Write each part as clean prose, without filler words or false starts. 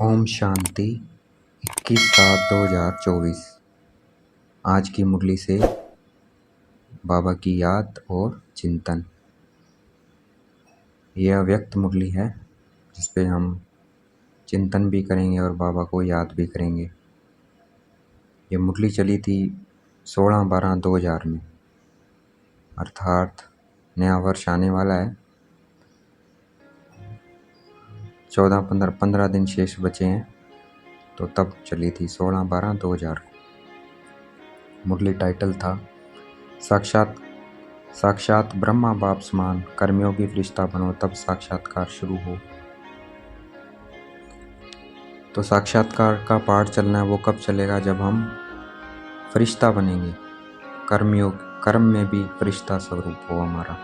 ओम शांति 21/7/2024। आज की मुरली से बाबा की याद और चिंतन। यह अव्यक्त मुरली है जिस पे हम चिंतन भी करेंगे और बाबा को याद भी करेंगे। ये मुरली चली थी 16/12/2000 में, अर्थात नया वर्ष आने वाला है। 15 दिन शेष बचे हैं, तो तब चली थी 16/12/2000 को। मुरली टाइटल था साक्षात ब्रह्मा बाप समान, कर्मयोगी फरिश्ता बनो तब साक्षात्कार शुरू हो। तो साक्षात्कार का पाठ चलना है वो कब चलेगा? जब हम फरिश्ता बनेंगे, कर्म में भी फरिश्ता स्वरूप हो हमारा,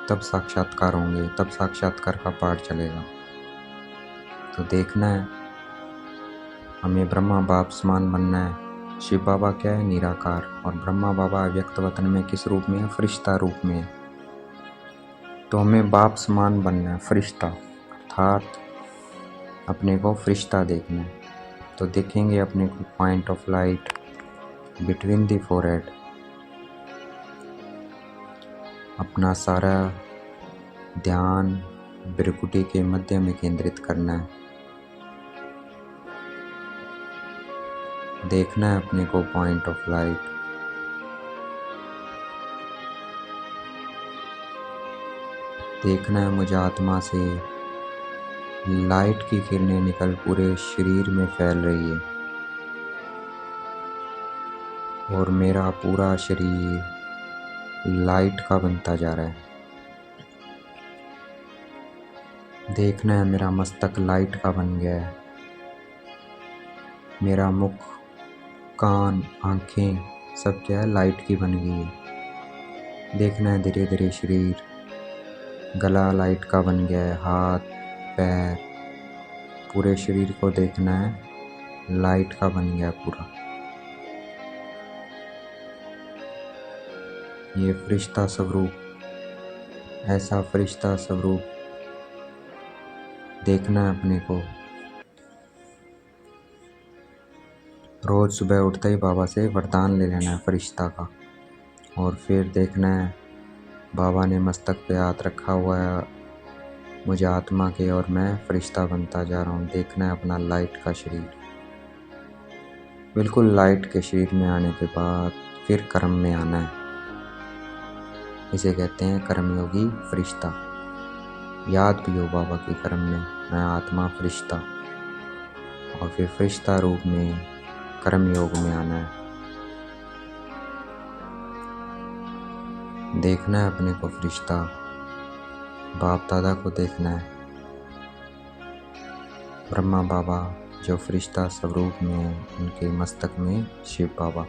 तब साक्षात्कार होंगे, तब साक्षात्कार का पाठ चलेगा। तो देखना है, हमें ब्रह्मा बाप समान बनना है। शिव बाबा क्या है? निराकार, और ब्रह्मा बाबा व्यक्त वतन में किस रूप में है? फरिश्ता रूप में है। तो हमें बाप समान बनना है, फरिश्ता, अर्थात अपने को फरिश्ता देखना है। तो देखेंगे अपने को point of light between the forehead. अपना सारा ध्यान भ्रुकुटी के मध्य में केंद्रित करना है। देखना है अपने को पॉइंट ऑफ लाइट। देखना है मुझे आत्मा से लाइट की किरणें निकल पूरे शरीर में फैल रही है, और मेरा पूरा शरीर लाइट का बनता जा रहा है। देखना है मेरा मस्तक लाइट का बन गया है, मेरा मुख, कान, आँखें सब क्या है? लाइट की बन गई है। देखना है धीरे धीरे शरीर, गला लाइट का बन गया है, हाथ पैर पूरे शरीर को देखना है लाइट का बन गया पूरा। ये फरिश्ता स्वरूप, ऐसा फरिश्ता स्वरूप देखना है अपने को। रोज सुबह उठते ही बाबा से वरदान ले लेना है फरिश्ता का, और फिर देखना है बाबा ने मस्तक पे हाथ रखा हुआ है मुझे आत्मा के, और मैं फरिश्ता बनता जा रहा हूँ। देखना है अपना लाइट का शरीर। बिल्कुल लाइट के शरीर में आने के बाद फिर कर्म में आना है। इसे कहते हैं कर्मयोगी फरिश्ता। याद भी हो बाबा के कर्म में, मैं आत्मा फरिश्ता, और फिर फरिश्ता रूप में कर्म योग में आना है। देखना है अपने को फरिश्ता, बाप दादा को देखना है, ब्रह्मा बाबा जो फरिश्ता स्वरूप में है, उनके मस्तक में शिव बाबा।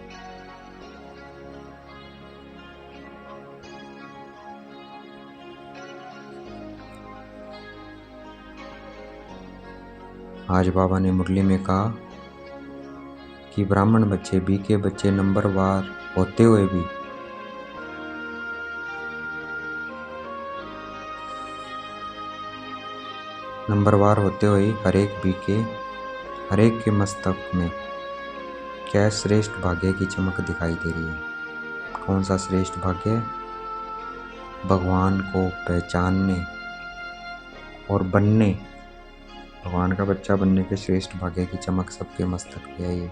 आज बाबा ने मुरली में कहा कि ब्राह्मण बच्चे, बीके बच्चे नंबरवार होते हुए भी हर एक के मस्तक में क्या श्रेष्ठ भाग्य की चमक दिखाई दे रही है। कौन सा श्रेष्ठ भाग्य? भगवान को पहचानने और बनने, भगवान का बच्चा बनने के श्रेष्ठ भाग्य की चमक सबके मस्तक पे है। ये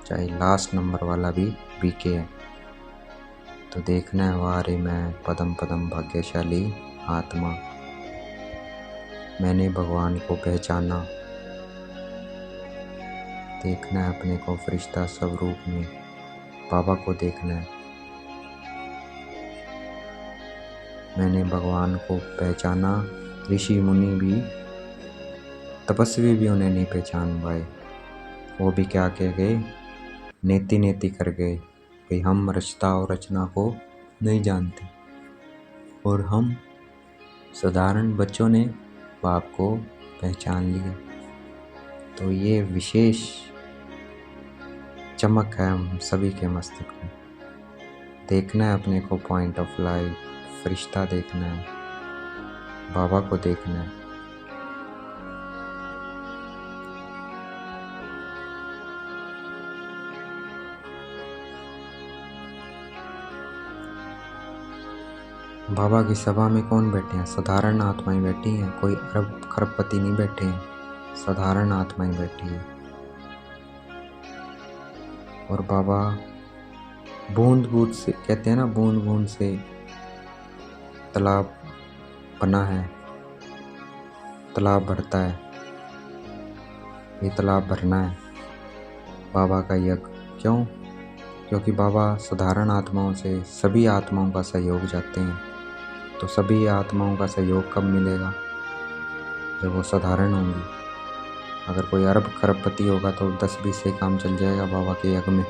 चाहे लास्ट नंबर वाला भी बीके है। तो देखना है वारे मैं पदम पदम भाग्यशाली आत्मा, मैंने भगवान को पहचाना। देखना है अपने को फरिश्ता स्वरूप में, बाबा को देखना है, मैंने भगवान को पहचाना। ऋषि मुनि भी, तपस्वी भी उन्हें नहीं पहचान पाए। वो भी क्या कह गए? नेति नेति कर गए कि हम रचता और रचना को नहीं जानते, और हम साधारण बच्चों ने बाप को पहचान लिया। तो ये विशेष चमक है हम सभी के मस्तक में। देखना है अपने को पॉइंट ऑफ लाइट, फरिश्ता देखना है, बाबा को देखना है। बाबा की सभा में कौन बैठे हैं? साधारण आत्माएं बैठी हैं, कोई अरब खरबपति नहीं बैठे हैं, साधारण आत्माएं बैठी है। और बाबा बूंद बूंद से, कहते हैं ना, बूंद बूंद से तालाब बना है, तालाब भरता है। ये तालाब भरना है बाबा का यज्ञ। क्यों? क्योंकि बाबा साधारण आत्माओं से सभी आत्माओं का सहयोग चाहते हैं। तो सभी आत्माओं का सहयोग कब मिलेगा? जब वो साधारण होंगी। अगर कोई अरब खरबपति होगा तो 10-20 से काम चल जाएगा बाबा के यज्ञ में,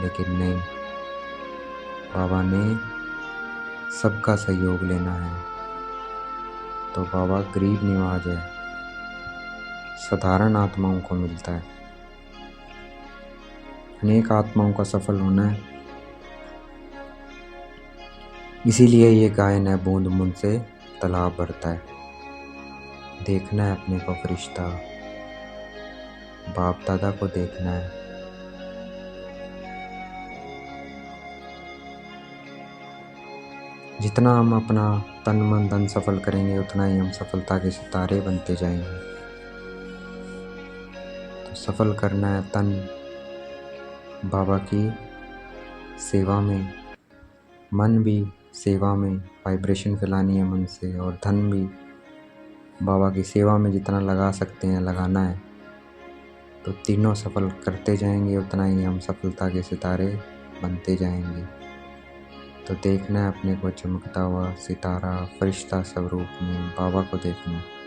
लेकिन नहीं, बाबा ने सबका सहयोग लेना है। तो बाबा गरीब निवाज है, साधारण आत्माओं को मिलता है। अनेक आत्माओं का सफल होना है, इसीलिए ये गायन है, बूंद बूंद से तालाब भरता है। देखना है अपने को फरिश्ता, बाप दादा को देखना है। जितना हम अपना तन मन धन सफल करेंगे, उतना ही हम सफलता के सितारे बनते जाएंगे। तो सफल करना है तन बाबा की सेवा में, मन भी सेवा में, वाइब्रेशन फैलानी है मन से, और धन भी बाबा की सेवा में जितना लगा सकते हैं लगाना है। तो तीनों सफल करते जाएंगे, उतना ही हम सफलता के सितारे बनते जाएंगे। तो देखना है अपने को चमकता हुआ सितारा, फरिश्ता स्वरूप में बाबा को देखना है।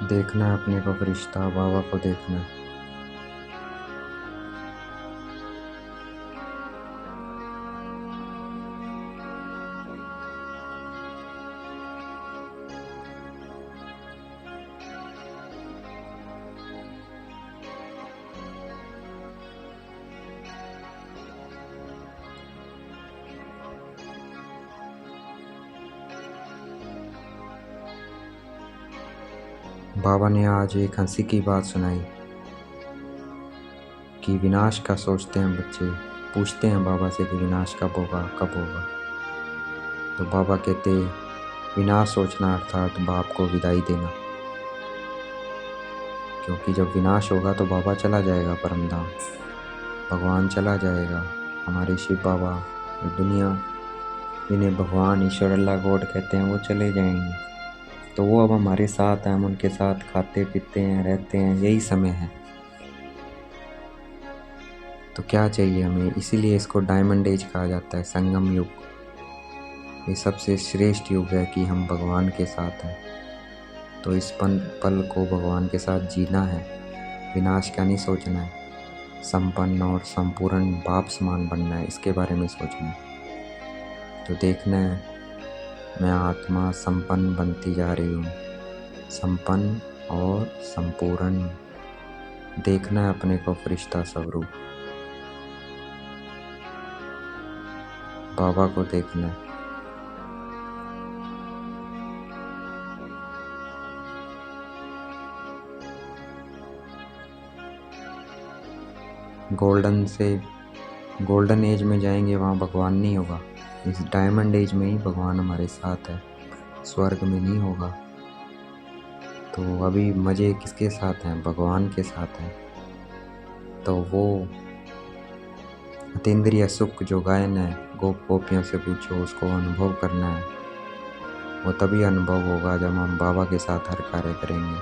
देखना है अपने को फरिश्ता, बाबा को देखना है। बाबा ने आज एक हंसी की बात सुनाई कि विनाश का सोचते हैं बच्चे, पूछते हैं बाबा से कि विनाश कब होगा, कब होगा। तो बाबा कहते, विनाश सोचना अर्थात बाप को विदाई देना, क्योंकि जब विनाश होगा तो बाबा चला जाएगा परमधाम, भगवान चला जाएगा। हमारे शिव बाबा, दुनिया जिन्हें भगवान ईश्वर अल्लाह गॉड कहते हैं, वो चले जाएंगे। तो वो अब हमारे साथ हैं, हम उनके साथ खाते पीते हैं, रहते हैं, यही समय है। तो क्या चाहिए हमें? इसीलिए इसको डायमंड एज कहा जाता है, संगम युग। ये सबसे श्रेष्ठ युग है कि हम भगवान के साथ हैं। तो इस पल को भगवान के साथ जीना है, विनाश का नहीं सोचना है। संपन्न और संपूर्ण बाप समान बनना है, इसके बारे में सोचना है। तो देखना है मैं आत्मा संपन्न बनती जा रही हूँ, संपन्न और संपूर्ण। देखना है अपने को फरिश्ता स्वरूप, बाबा को देखना है। गोल्डन एज में जाएंगे, वहाँ भगवान नहीं होगा। इस डायमंड एज में ही भगवान हमारे साथ है, स्वर्ग में नहीं होगा। तो अभी मज़े किसके साथ हैं? भगवान के साथ हैं। तो वो अतीन्द्रिय सुख जो गायन है, गोपियों से पूछो, उसको अनुभव करना है। वो तभी अनुभव होगा जब हम बाबा के साथ हर कार्य करेंगे।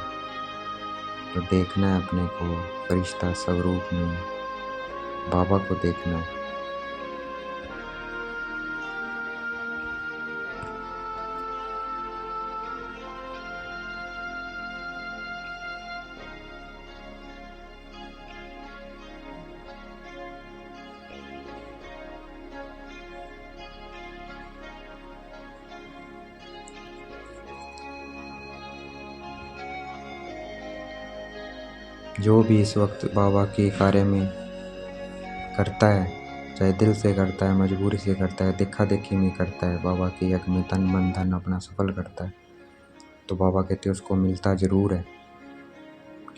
तो देखना है अपने को फरिश्ता स्वरूप में, बाबा को देखना है। जो भी इस वक्त बाबा के कार्य में करता है, चाहे दिल से करता है, मजबूरी से करता है, देखा देखी में करता है, बाबा के यज्ञ में तन मन धन अपना सफल करता है, तो बाबा कहते हैं उसको मिलता ज़रूर है,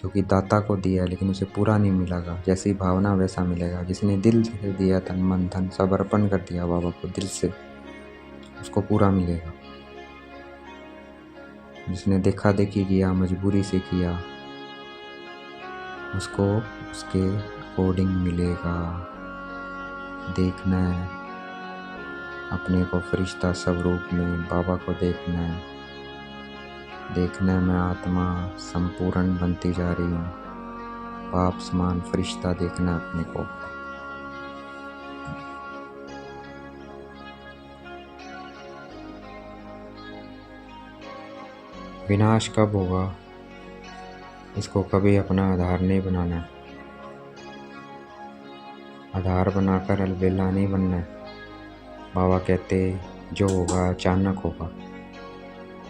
क्योंकि दाता को दिया लेकिन उसे पूरा नहीं मिलेगा। जैसी भावना वैसा मिलेगा। जिसने दिल से दिया, तन मन धन सब अर्पण कर दिया बाबा को दिल से, उसको पूरा मिलेगा। जिसने देखा देखी किया, मजबूरी से किया, उसको उसके अकॉर्डिंग मिलेगा। देखना है अपने को फरिश्ता स्वरूप में, बाबा को देखना है। देखना है मैं आत्मा संपूर्ण बनती जा रही हूँ, पाप समान फरिश्ता देखना है अपने को। विनाश कब होगा इसको कभी अपना आधार नहीं बनाना है। आधार बनाकर अलबेला नहीं बनना है। बाबा कहते जो होगा अचानक होगा,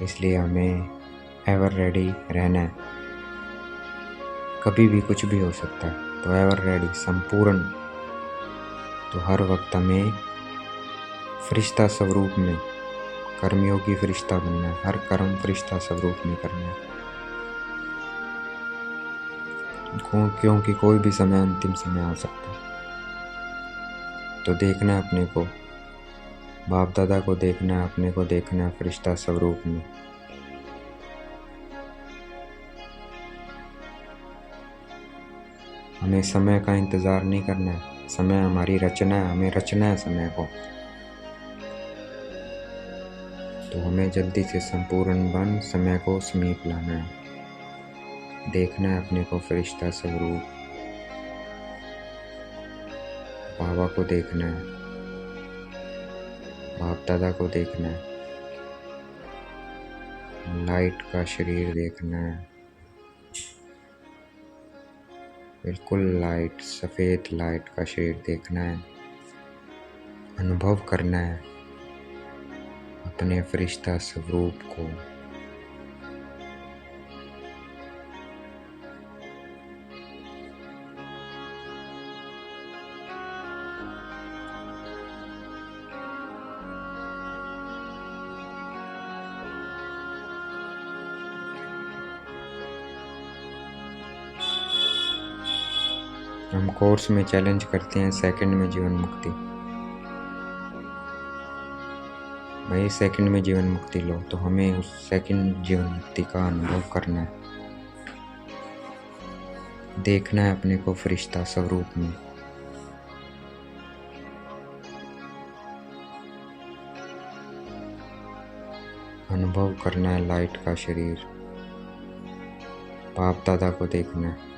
इसलिए हमें एवर रेडी रहना है। कभी भी कुछ भी हो सकता है, तो एवर रेडी संपूर्ण। तो हर वक्त हमें फरिश्ता स्वरूप में, कर्मयोगी फरिश्ता बनना है। हर कर्म फरिश्ता स्वरूप में करना है, क्योंकि कोई भी समय अंतिम समय आ सकता है। तो देखना है अपने को, बाप दादा को देखना है, अपने को देखना है फरिश्ता स्वरूप में। हमें समय का इंतज़ार नहीं करना है। समय हमारी रचना है, हमें रचना है समय को। तो हमें जल्दी से संपूर्ण बन समय को समीप लाना है। देखना है अपने को फरिश्ता स्वरूप, बाबा को देखना है, बाप दादा को देखना है, लाइट का शरीर देखना है, बिल्कुल लाइट, सफ़ेद लाइट का शरीर देखना है। अनुभव करना है अपने फरिश्ता स्वरूप को। हम कोर्स में चैलेंज करते हैं सेकंड में जीवन मुक्ति। भाई सेकंड में जीवन मुक्ति लो, तो हमें उस सेकंड जीवन मुक्ति का अनुभव करना है। देखना है अपने को फरिश्ता स्वरूप में। अनुभव करना है लाइट का शरीर, बाप दादा को देखना है।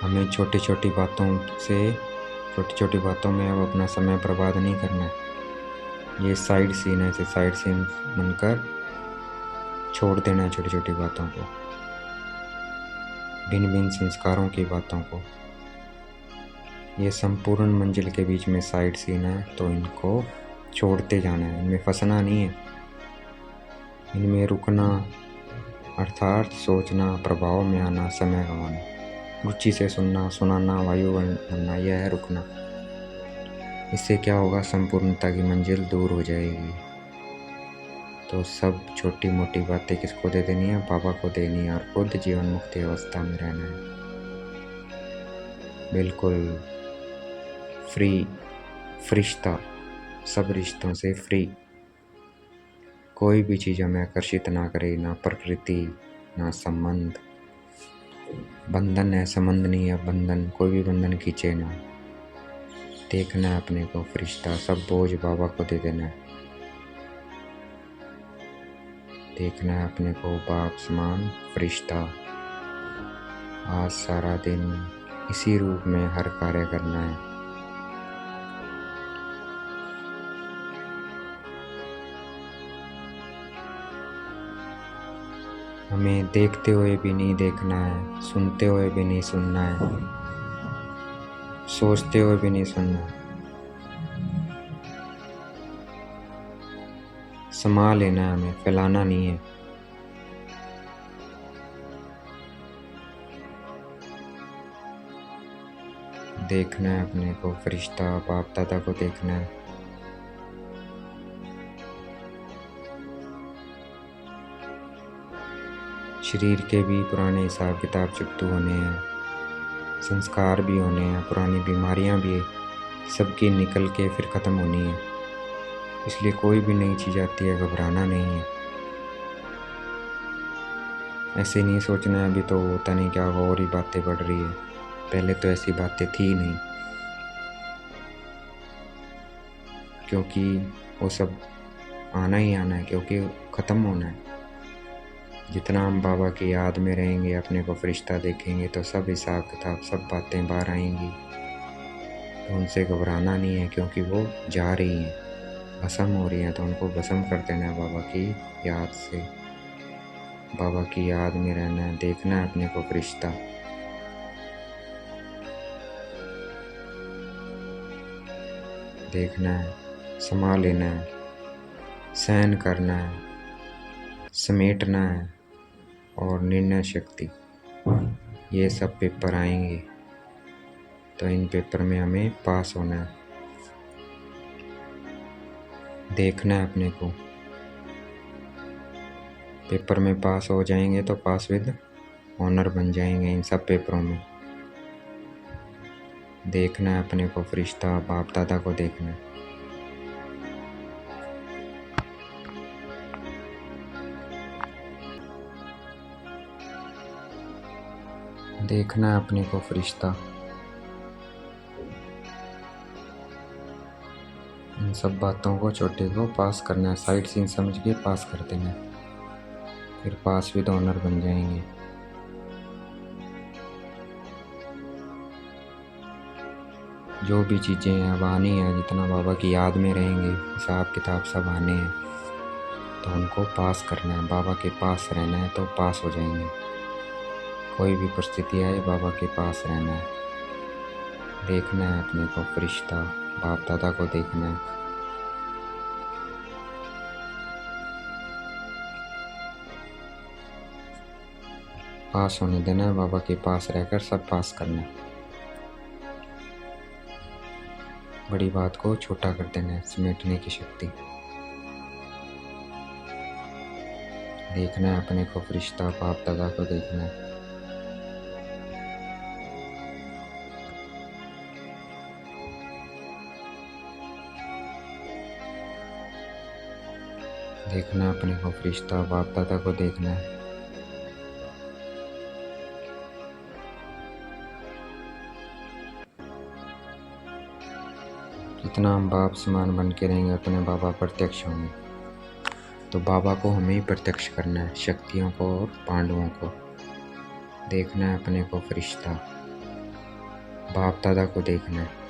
हमें छोटी छोटी बातों में अब अपना समय बर्बाद नहीं करना है। ये साइड सीन है, ऐसे साइड सीन बनकर छोड़ देना है छोटी छोटी बातों को, भिन्न भिन्न संस्कारों की बातों को। ये संपूर्ण मंजिल के बीच में साइड सीन है, तो इनको छोड़ते जाना है। इनमें फंसना नहीं है, इनमें रुकना अर्थात सोचना, प्रभाव में आना, समय गंवाना, रुचि से सुनना, सुनाना, वायु बनना, यह है रुकना। इससे क्या होगा, संपूर्णता की मंजिल दूर हो जाएगी। तो सब छोटी मोटी बातें किसको दे देनी है, बाबा को देनी है, और खुद जीवन मुक्ति अवस्था में रहना है। बिल्कुल फ्री फरिश्ता, सब रिश्तों से फ्री। कोई भी चीज़ हमें आकर्षित ना करे, ना प्रकृति, ना संबंध। बंधन है, संबंध नहीं है बंधन। कोई भी बंधन खींचे ना। देखना है अपने को फरिश्ता, सब बोझ बाबा को दे देना है। देखना है अपने को बाप समान फरिश्ता। आज सारा दिन इसी रूप में हर कार्य करना है। हमें देखते हुए भी नहीं देखना है, सुनते हुए भी नहीं सुनना है, सोचते हुए भी नहीं सुनना है। समा लेना है, हमें फैलाना नहीं है। देखना है अपने को फरिश्ता, बाप दादा को देखना है। शरीर के भी पुराने हिसाब किताब चुकतू होने हैं, संस्कार भी होने हैं, पुरानी बीमारियां भी सबकी निकल के फिर ख़त्म होनी है। इसलिए कोई भी नई चीज़ आती है घबराना नहीं है। ऐसे नहीं सोचना है अभी तो होता नहीं क्या होगा और ही बातें बढ़ रही है, पहले तो ऐसी बातें थी नहीं, क्योंकि वो सब आना ही आना है, क्योंकि ख़त्म होना है। जितना हम बाबा की याद में रहेंगे, अपने को फरिश्ता देखेंगे, तो सब हिसाब किताब सब बातें बाहर आएंगी। तो उनसे घबराना नहीं है, क्योंकि वो जा रही हैं, भस्म हो रही हैं, तो उनको भस्म कर देना है बाबा की याद से। बाबा की याद में रहना है, देखना है अपने को फरिश्ता। देखना है, संभाल लेना है, सहन करना है, समेटना है, और निर्णय शक्ति, ये सब पेपर आएंगे। तो इन पेपर में हमें पास होना है। देखना है अपने को, पेपर में पास हो जाएंगे तो पास विद ऑनर बन जाएंगे इन सब पेपरों में। देखना है अपने को फरिश्ता, बाप दादा को देखना है। देखना है अपने को फरिश्ता। इन सब बातों को, छोटे को पास करना है, साइड सीन समझ के पास कर देना है, फिर पास विद ऑनर बन जाएंगे। जो भी चीज़ें हैं अब आनी है, जितना बाबा की याद में रहेंगे, हिसाब किताब सब आने हैं, तो उनको पास करना है, बाबा के पास रहना है, तो पास हो जाएंगे। कोई भी परिस्थिति आए, बाबा के पास रहना है। देखना है अपने को फरिश्ता, बाप दादा को देखना है। पास होने देना है, बाबा के पास रहकर सब पास करना है। बड़ी बात को छोटा कर देना है, समेटने की शक्ति। देखना है अपने को फरिश्ता, बाप दादा को देखना है। देखना है अपने को फरिश्ता, बाप दादा को देखना है। जितना हम बाप समान बन के रहेंगे, उतने बाबा प्रत्यक्ष होंगे। तो बाबा को हमें ही प्रत्यक्ष करना है, शक्तियों को और पांडवों को। देखना है अपने को फरिश्ता, बाप दादा को देखना है।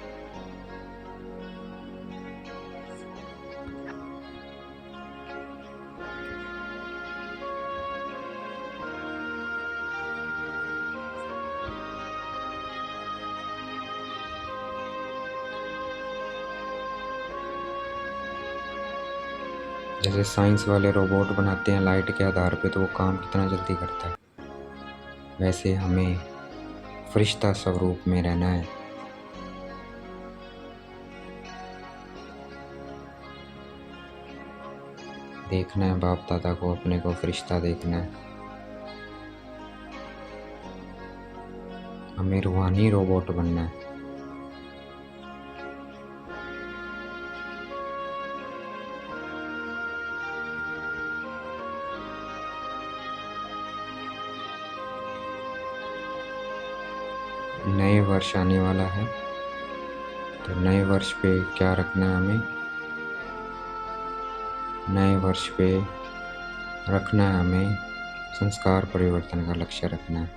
जैसे साइंस वाले रोबोट बनाते हैं लाइट के आधार पे, तो वो काम कितना जल्दी करता है, वैसे हमें फरिश्ता स्वरूप में रहना है। देखना है बाप दादा को, अपने को फरिश्ता देखना है। हमें रूहानी रोबोट बनना है। नए वर्ष आने वाला है, तो नए वर्ष पे क्या रखना है हमें? नए वर्ष पे रखना है हमें संस्कार परिवर्तन का लक्ष्य रखना है।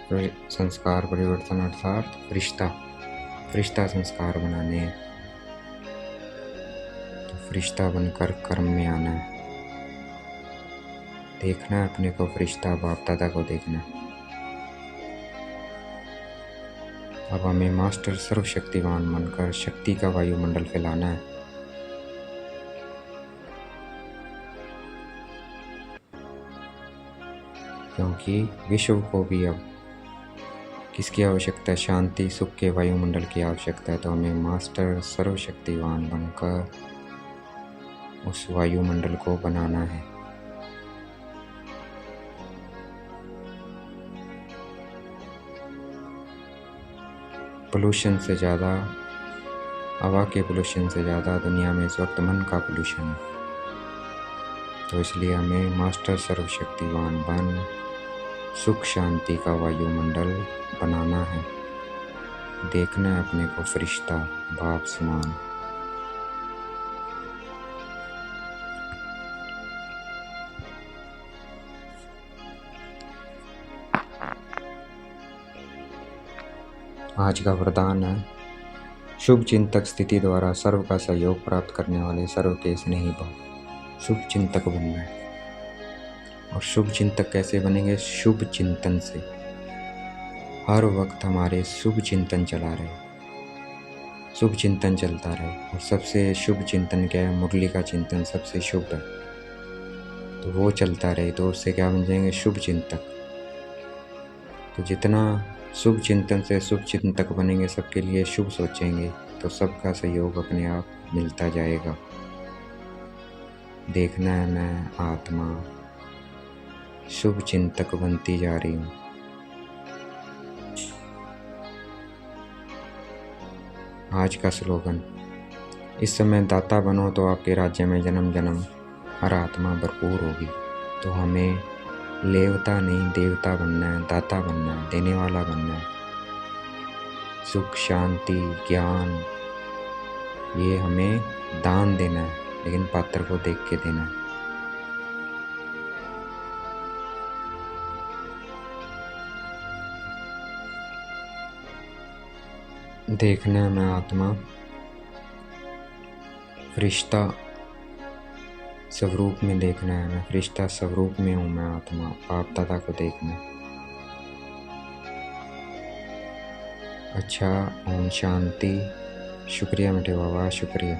फिर संस्कार परिवर्तन अर्थात फरिश्ता संस्कार बनाने हैं। तो फरिश्ता बनकर कर्म में आना है। देखना है अपने को फरिश्ता, बाप दादा को देखना है। अब हमें मास्टर सर्वशक्तिवान बनकर शक्ति का वायुमंडल फैलाना है। क्योंकि विश्व को भी अब किसकी आवश्यकता है? शांति सुख के वायुमंडल की आवश्यकता है। तो हमें मास्टर सर्वशक्तिवान बनकर उस वायुमंडल को बनाना है। पोल्यूशन से ज़्यादा, हवा के पोल्यूशन से ज़्यादा दुनिया में इस वक्त मन का पोल्यूशन है। तो इसलिए हमें मास्टर सर्वशक्तिवान बन सुख शांति का वायुमंडल बनाना है। देखना है अपने को फरिश्ता बाप समान। आज का वरदान है, शुभ चिंतक स्थिति द्वारा सर्व का सहयोग प्राप्त करने वाले सर्व के स्नेही भाव। शुभ चिंतक बनना है। और शुभ चिंतक कैसे बनेंगे? शुभ चिंतन से। हर वक्त हमारे शुभ चिंतन चला रहे, शुभ चिंतन चलता रहे। और सबसे शुभ चिंतन क्या है? मुरली का चिंतन सबसे शुभ है। तो वो चलता रहे तो उससे क्या बन जाएंगे? शुभ चिंतक। तो जितना शुभ चिंतन से शुभ चिंतक बनेंगे, सबके लिए शुभ सोचेंगे, तो सबका सहयोग अपने आप मिलता जाएगा। देखना है मैं आत्मा शुभ चिंतक बनती जा रही हूँ। आज का स्लोगन, इस समय दाता बनो तो आपके राज्य में जन्म जन्म हर आत्मा भरपूर होगी। तो हमें लेवता नहीं देवता बनना है, दाता बनना है, देने वाला बनना है। सुख शांति ज्ञान ये हमें दान देना है, लेकिन पात्र को देख के देना है। देखना है मैं आत्मा फरिश्ता स्वरूप में। देखना है मैं फरिश्ता स्वरूप में हूँ। मैं आत्मा बाप दादा को देखना है। अच्छा, ओम शांति। शुक्रिया मीठे बाबा, शुक्रिया।